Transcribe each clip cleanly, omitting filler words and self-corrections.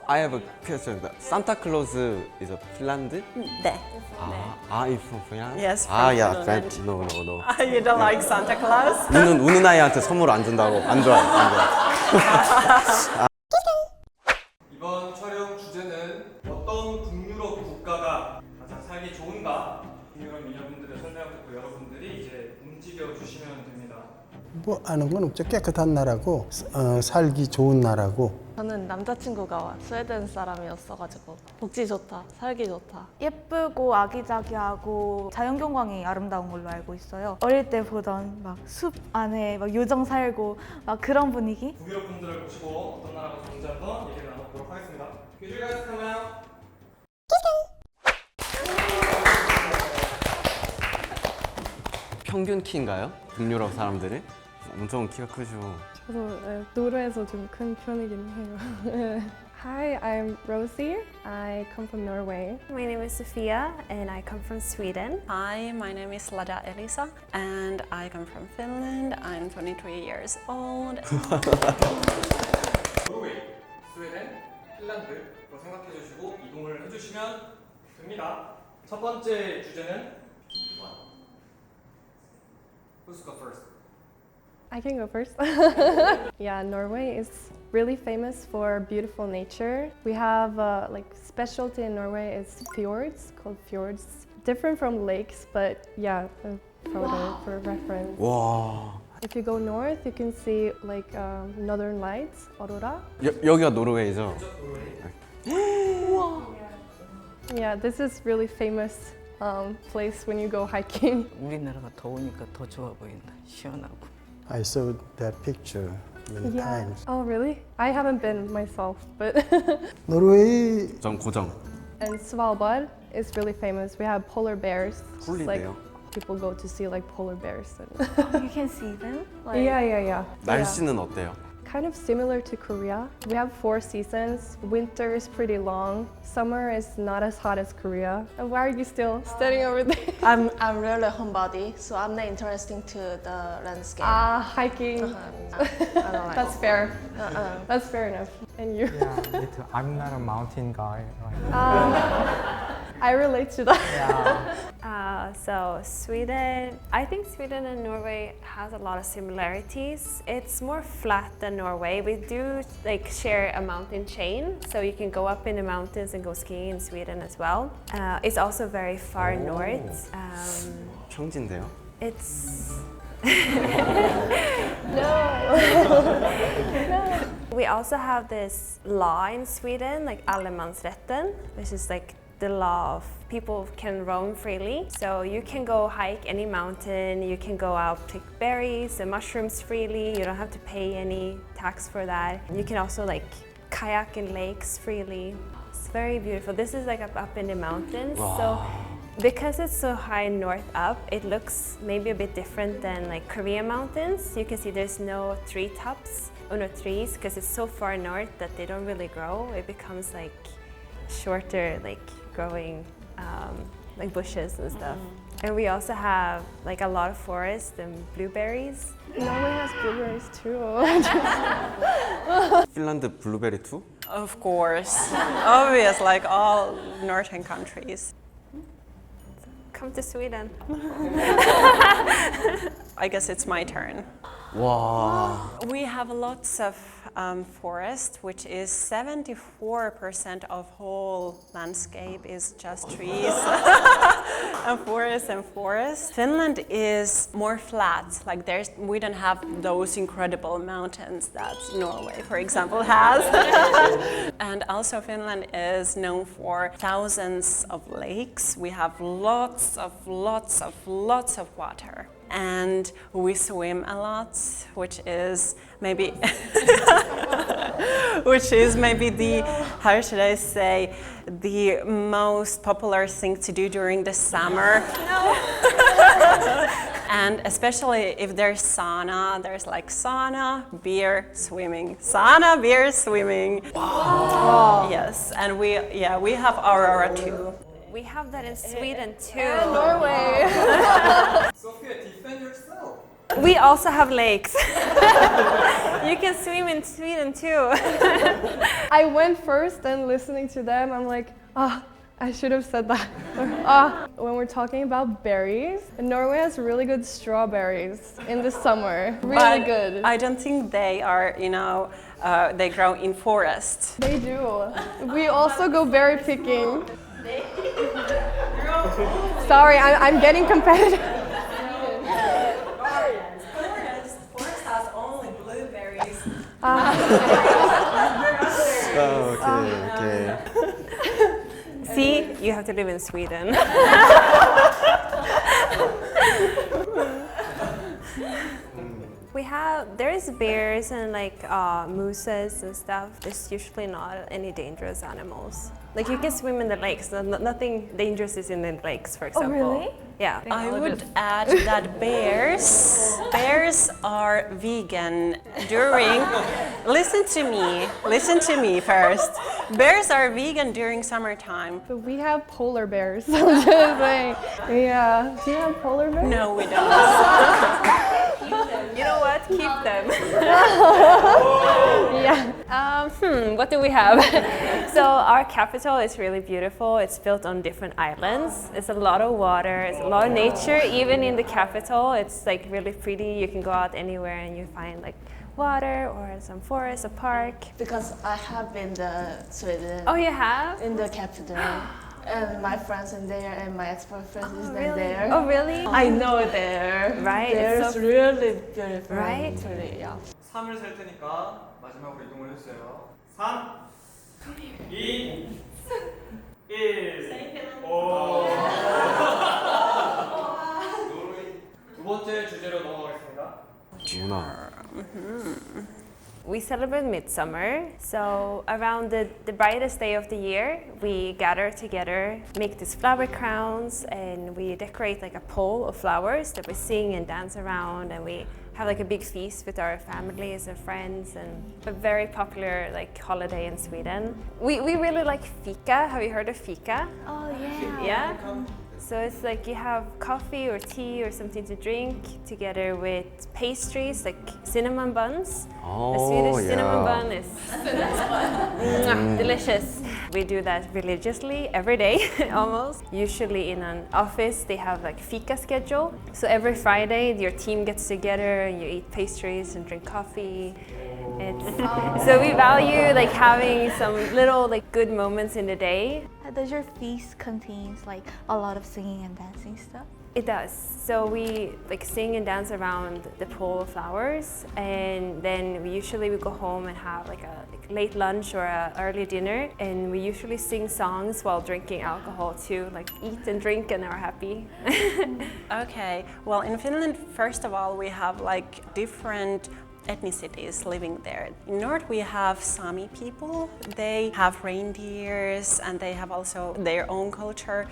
I have a question. Santa Claus is a Finland? 네. Are from Finland? Yes, from yeah, Finland. No. You don't like Santa Claus? 우는 아이한테 선물 안 준다고. 안 좋아해. 이번 촬영 주제는 어떤 북유럽 국가가 가장 살기 좋은가? 북유럽 미녀분들의 설명을 듣고 여러분들이 이제 움직여 주시면 됩니다. 뭐 아는 건 없죠. 깨끗한 나라고 살기 좋은 나라고. 저는 남자친구가 스웨덴 사람이었어가지고 복지 좋다, 살기 좋다. 예쁘고 아기자기하고 자연경관이 아름다운 걸로 알고 있어요. 어릴 때 보던 막 숲 안에 막 요정 살고 막 그런 분위기? 북유럽 분들을 모시고 어떤 나라가 좋은지 한번 얘기를 나눠보도록 하겠습니다. 교주가 시작하나요? 평균 키인가요? 북유럽 사람들이? 엄청 키가 크죠. 저도 노르에서 좀 큰 편이긴 해요. Hi, I'm Rosie. I come from Norway. My name is SOFIA and I come from Sweden. Hi, my name is LADA Elisa and I come from Finland. I'm 23 years old. 노르웨이, 스웨덴, 핀란드로 생각해 주시고 이동을 해주시면 됩니다. 첫 번째 주제는 Who's go first? I can go first. Yeah, Norway is really famous for beautiful nature. We have like specialty in Norway is fjords, called fjords. Different from lakes, but yeah, a photo for reference. 와. If you go north, you can see like northern lights, aurora. 여기가 노르웨이죠? Yeah, this is really famous place when you go hiking. 우리나라가 더우니까 더 좋아 보인다. 시원하고. I saw that picture many times. Oh, really? I haven't been myself, but. 노르웨이 전 고정. And Svalbard is really famous. We have polar bears. It's like 꿀리네요. people go to see like polar bears. You can see them? Like, Yeah. 날씨는 어때요? Kind of similar to Korea. We have 4 seasons. Winter is pretty long. Summer is not as hot as Korea. And why are you still standing over there? I'm really homebody, so I'm not interested to the landscape. Hiking. I don't like That's fair. That's fair enough. And you? Yeah, me too. I'm not a mountain guy. Right? I relate to that. Yeah. So Sweden, I think Sweden and Norway has a lot of similarities. It's more flat than Norway. We do like share a mountain chain, so you can go up in the mountains and go skiing in Sweden as well. It's also very far north. 평지인데요? It's No. We also have this law in Sweden, like allemansrätten, which is like the law of people can roam freely. So you can go hike any mountain, you can go out pick berries and mushrooms freely, you don't have to pay any tax for that. You can also like kayak in lakes freely. It's very beautiful. This is like up in the mountains. Wow. So because it's so high north up, it looks maybe a bit different than like Korean mountains. You can see there's no treetops or no trees because it's so far north that they don't really grow. It becomes like shorter, like growing like bushes and stuff. And we also have like a lot of forest and blueberries. Norway has blueberries too. 핀란드 블루베리 투? Of course. Obvious, like all northern countries. Come to Sweden. I guess it's my turn. 와. We have lots of forest, which is 74% of whole landscape is just trees and forest. Finland is more flat, like we don't have those incredible mountains that Norway, for example, has. And also Finland is known for thousands of lakes. We have lots of water. And we swim a lot, which is maybe the, how should I say, the most popular thing to do during the summer. And especially if there's sauna, there's like sauna, beer, swimming. Sauna, beer, swimming. Wow. Yes, and we have Aurora too. We have that in Sweden too. Norway. Sophia, defend yourself. We also have lakes. You can swim in Sweden too. I went first and listening to them, I'm like, I should have said that. When we're talking about berries, Norway has really good strawberries in the summer. Really good. I don't think they are, they grow in forests. They do. We also go berry picking. Sorry, I'm getting competitive. Forest has only blueberries. Okay. See, you have to live in Sweden. There is bears and like mooses and stuff. There's usually not any dangerous animals. Like you can swim in the lakes. Nothing dangerous is in the lakes, for example. really? Yeah. I would add that bears are vegan during, listen to me first. Bears are vegan during summertime. But we have polar bears. I'm just saying. Yeah. Do you have polar bears? No, we don't. You know what? Keep them. Yeah. What do we have? So our capital is really beautiful. It's built on different islands. It's a lot of water. It's a lot of nature. Even in the capital, it's like really pretty. You can go out anywhere and you find like water or some forest, a park. Because I have been to Sweden. Oh, you have? In the capital. And my friends in there and my ex-boyfriend is there. Oh, really? I know there. Right. There's So really beautiful. Right? Pretty, yeah. 3을 셀 테니까 마지막으로 이동을 해주세요. 3, 2, 1. 오. 두 번째 주제로 넘어가겠습니다. 문화. we celebrate midsummer. So around the brightest day of the year, we gather together, make these flower crowns, and we decorate like a pole of flowers that we sing and dance around, and we have like a big feast with our families and friends, and a very popular like holiday in Sweden. We really like fika. Have you heard of fika? Oh yeah. Yeah? So it's like you have coffee or tea or something to drink together with pastries like cinnamon buns. The Swedish cinnamon bun is delicious. We do that religiously every day almost. Usually in an office they have like fika schedule. So every Friday your team gets together and you eat pastries and drink coffee. So we value like having some little like good moments in the day. Does your feast contains like a lot of singing and dancing stuff? It does. So we like sing and dance around the pole of flowers, and then we go home and have like a late lunch or a early dinner, and we usually sing songs while drinking alcohol too, like eat and drink and are happy. Okay, well in Finland, first of all, we have like different ethnicities living there. In north we have Sami people. They have reindeers and they have also their own culture.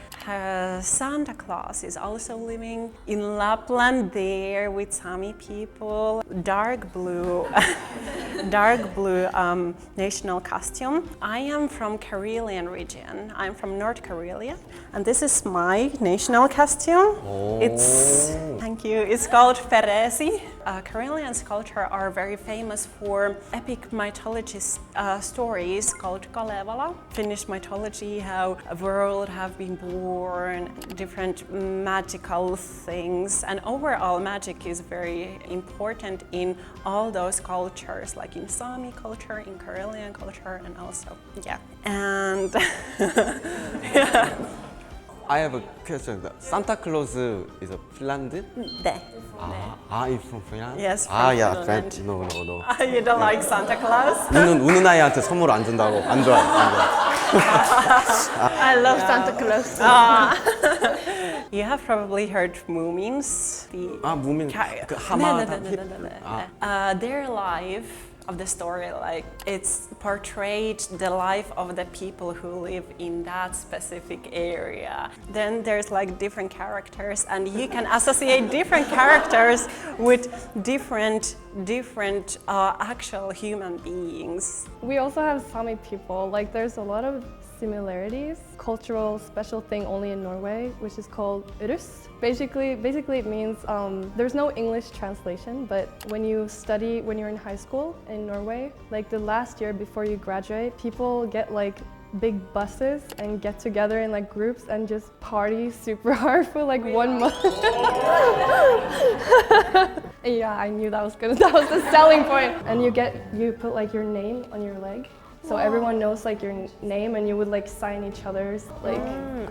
Santa Claus is also living in Lapland there with Sami people. Dark blue national costume. I am from Karelian region. I'm from North Karelia, and this is my national costume. Thank you. It's called Feresi. Karelian culture are very famous for epic mythology stories called Kalevala. Finnish mythology, how a world have been born, different magical things, and overall magic is very important in all those cultures, like in Sami culture, in Karelian culture, and also, and yeah. I have a question. Santa Claus is a Finland? 네. You're from Finland? Yes, from yeah, Finland. No. You don't like Santa Claus? 우는 아이한테 선물 안 준다고. 안 좋아요. I love Santa Claus. You have probably heard Moomins. 무민. Their life of the story, like it's portrayed the life of the people who live in that specific area. Then there's like different characters, and you can associate different characters with different different actual human beings. We also have Sami people. Like there's a lot of similarities. Cultural special thing only in Norway, which is called Rus. Basically it means there's no English translation, but when you're in high school in Norway, like the last year before you graduate, people get like big buses and get together in like groups and just party super hard for like 1 month. Yeah, I knew that was the selling point. And you put like your name on your leg. So everyone knows like your name, and you would like sign each other's like.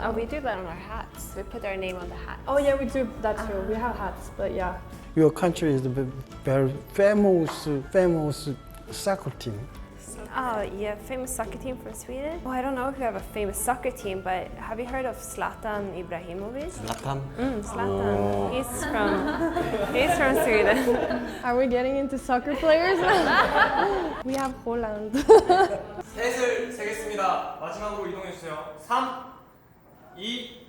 Oh, we do that on our hats. We put our name on the hat. Oh yeah, we do that too. We have hats, but yeah. Your country is the very famous soccer team. Oh, yeah, famous soccer team from Sweden. Oh, I don't know if we have a famous soccer team, but have you heard of Zlatan Ibrahimovic? Zlatan? Zlatan. He's from Sweden. Are we getting into soccer players? We have Holland. 셋을 세겠습니다. 마지막으로 이동해 주세요. 3, 2, 1.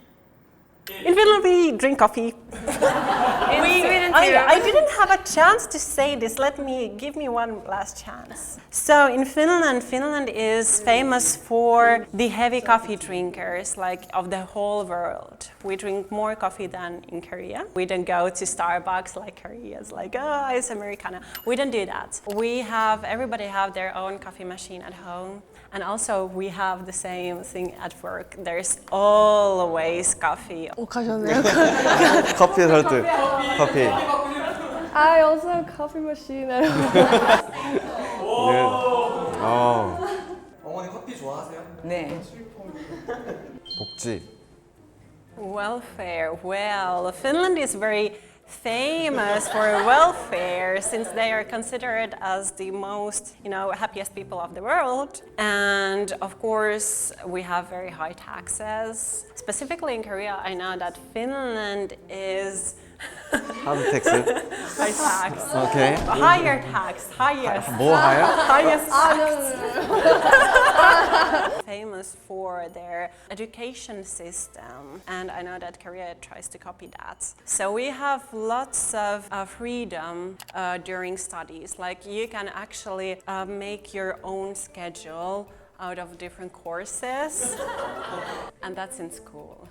In Finland, we drink coffee. Sweden too. I didn't have a chance to say this. Give me one last chance. So in Finland is famous for the heavy coffee drinkers, like of the whole world. We drink more coffee than in Korea. We don't go to Starbucks like Korea's, like it's Americano. We don't do that. Everybody have their own coffee machine at home. And also we have the same thing at work. There's always coffee. 가셨네요. 커피 설득. 커피. I also have a coffee machine at home. 어머니 커피 좋아하세요? 네. 복지. Welfare. Well, Finland is very famous for welfare since they are considered as the most, happiest people of the world. And of course, we have very high taxes. Specifically in Korea, I know that Finland is How to tax it? high tax. Okay. Higher tax. Highest. 뭐 higher? Highest tax. Famous for their education system, and I know that Korea tries to copy that. So we have lots of freedom during studies. Like you can actually make your own schedule out of different courses, and that's in school.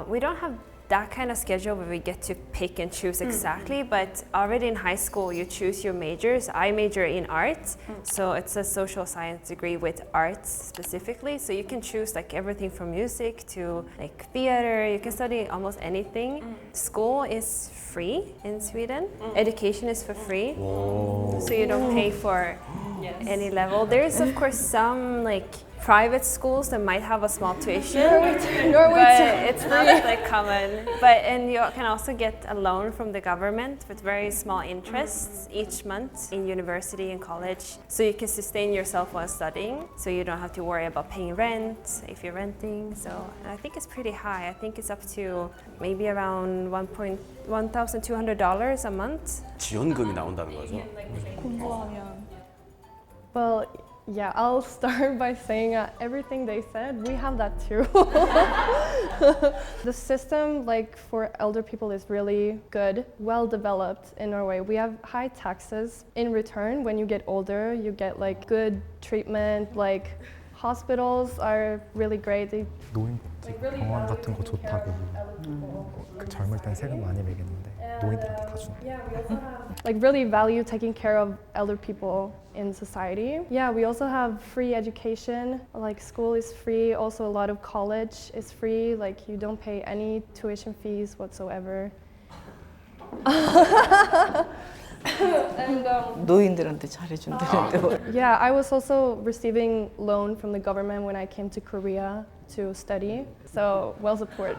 We don't have that kind of schedule where we get to pick and choose exactly, but already in high school you choose your majors. I major in art, so it's a social science degree with arts specifically, so you can choose like everything from music to like theater. You can study almost anything. School is free in Sweden. Education is for free, so you don't pay for any level. There's of course some like private schools that might have a small tuition, but it's not like common. And you can also get a loan from the government with very small interests each month in university and college, so you can sustain yourself while studying. So you don't have to worry about paying rent if you're renting. So I think it's pretty high. I think it's up to maybe around $1,200 a month. 지원금이 나온다는 거죠? Well, yeah, I'll start by saying everything they said, we have that too. The system, like for elder people, is really good, well developed in Norway. We have high taxes. In return, when you get older, you get like good treatment, like hospitals are really great. 노인복지 병원 같은 거 좋다고. 그 젊을 땐 세금 많이 매겼는데 노인들한테 다 준다. Like really value taking care of elder people in society. Yeah, we also have free education. Like school is free. Also a lot of college is free. Like you don't pay any tuition fees whatsoever. 노인들한테 잘해준다는데. Yeah, I was also receiving loan from the government when I came to Korea to study. So well supported.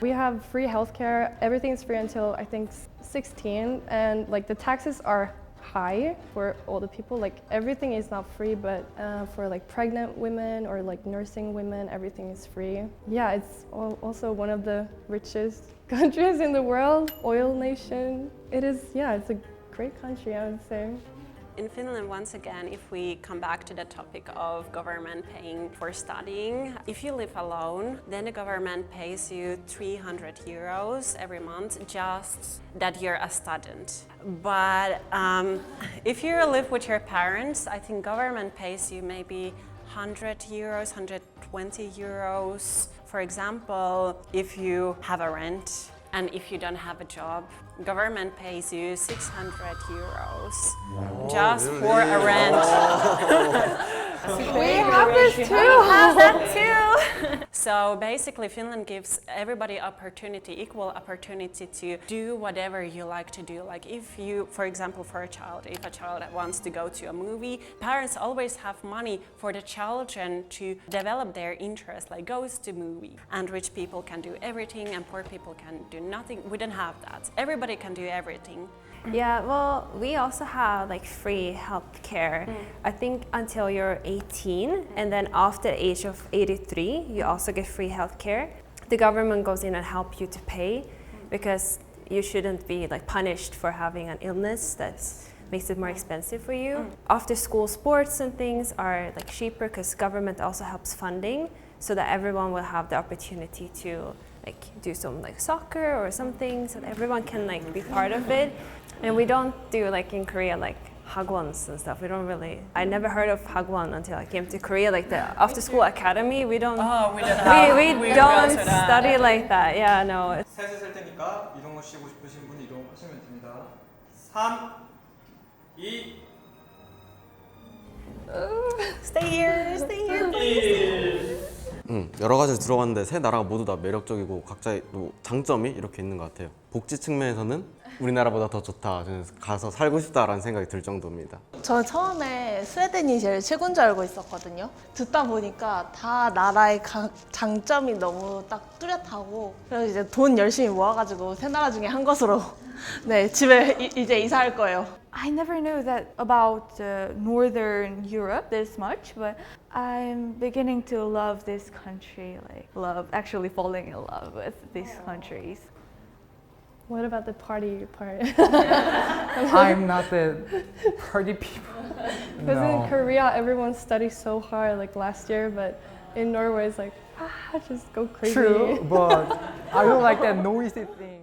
We have free healthcare. Everything is free until I think 16, and like the taxes are high for older people. Like everything is not free, but for like pregnant women or like nursing women, everything is free. Yeah, it's also one of the richest countries in the world. Oil nation. It is. Yeah, it's a great country, I would say. In Finland, once again, if we come back to the topic of government paying for studying, if you live alone, then the government pays you 300 euros every month just that you're a student. But if you live with your parents, I think government pays you maybe 100 euros, 120 euros. For example, if you have a rent, and if you don't have a job, government pays you 600 euros just for a rent. We have this too. We have that too. So basically, Finland gives everybody equal opportunity to do whatever you like to do. Like if you, for example, for a child, if a child wants to go to a movie, parents always have money for the children to develop their interest, like goes to movie. And rich people can do everything and poor people can do nothing. We don't have that. Everybody can do everything. Yeah, well, we also have like free health care. I think until you're 18, and then after the age of 83, you also get free health care. The government goes in and help you to pay because you shouldn't be like punished for having an illness that makes it more expensive for you. After school sports and things are like cheaper because government also helps funding so that everyone will have the opportunity to like do some like soccer or something so that everyone can like be part of it. And we don't do like in Korea like hagwons and stuff. We don't really. I never heard of hagwon until I came to Korea. Like the after school academy, we don't. Oh, we don't. We don't study like that. Yeah, no. 셋을 셀 테니까 이동하시고 싶으신 분 이동하시면 됩니다. 3, 2, Stay here, stay here. 1. 여러 가지 들어봤는데 세 나라가 모두 다 매력적이고 각자의 또 장점이 이렇게 있는 것 같아요. 복지 측면에서는 우리나라보다 더 좋다. 저는 가서 살고 싶다라는 생각이 들 정도입니다. 저는 처음에 스웨덴이 제일 최고인 줄 알고 있었거든요. 듣다 보니까 다 나라의 장점이 너무 딱 뚜렷하고 그래서 이제 돈 열심히 모아가지고 세 나라 중에 한 곳으로 네 집에 이제 이사할 거예요. I never knew that about Northern Europe this much, but I'm beginning to love this country, actually falling in love with these countries. What about the party part? I'm not the party people. Because No. in Korea, everyone studies so hard, like last year, but in Norway, it's like, just go crazy. True, but I don't like that noisy thing.